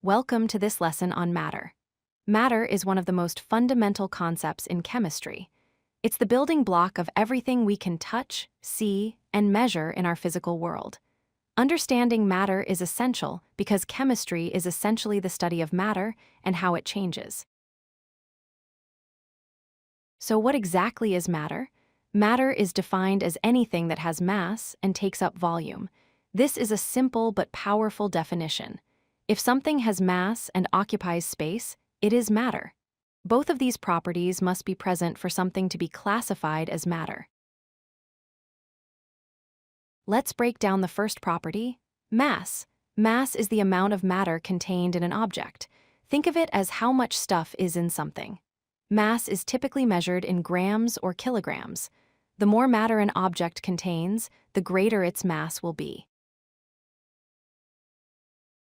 Welcome to this lesson on matter. Matter is one of the most fundamental concepts in chemistry. It's the building block of everything we can touch, see, and measure in our physical world. Understanding matter is essential because chemistry is essentially the study of matter and how it changes. So what exactly is matter? Matter is defined as anything that has mass and takes up volume. This is a simple but powerful definition. If something has mass and occupies space, it is matter. Both of these properties must be present for something to be classified as matter. Let's break down the first property, mass. Mass is the amount of matter contained in an object. Think of it as how much stuff is in something. Mass is typically measured in grams or kilograms. The more matter an object contains, the greater its mass will be.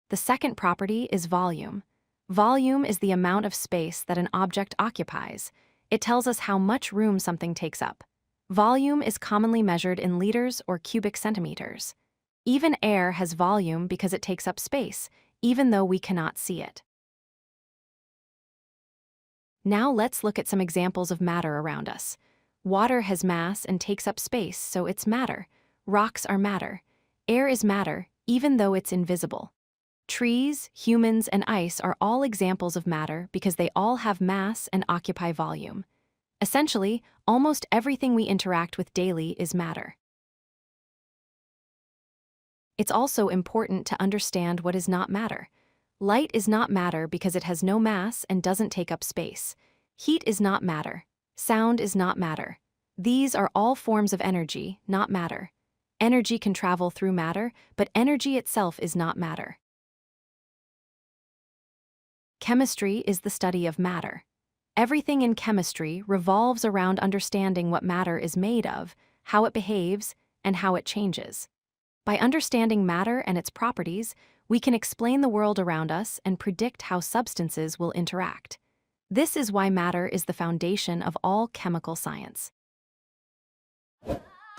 The second property is volume. Volume is the amount of space that an object occupies. It tells us how much room something takes up. Volume is commonly measured in liters or cubic centimeters. Even air has volume because it takes up space, even though we cannot see it. Now let's look at some examples of matter around us. Water has mass and takes up space, so it's matter. Rocks are matter. Air is matter, even though it's invisible. Trees, humans, and ice are all examples of matter because they all have mass and occupy volume. Essentially, almost everything we interact with daily is matter. It's also important to understand what is not matter. Light is not matter because it has no mass and doesn't take up space. Heat is not matter. Sound is not matter. These are all forms of energy, not matter. Energy can travel through matter, but energy itself is not matter. Chemistry is the study of matter. Everything in chemistry revolves around understanding what matter is made of, how it behaves, and how it changes. By understanding matter and its properties, we can explain the world around us and predict how substances will interact. This is why matter is the foundation of all chemical science.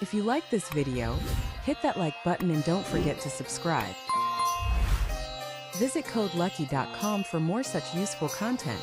If you like this video, hit that like button and don't forget to subscribe. Visit CodeLucky.com for more such useful content.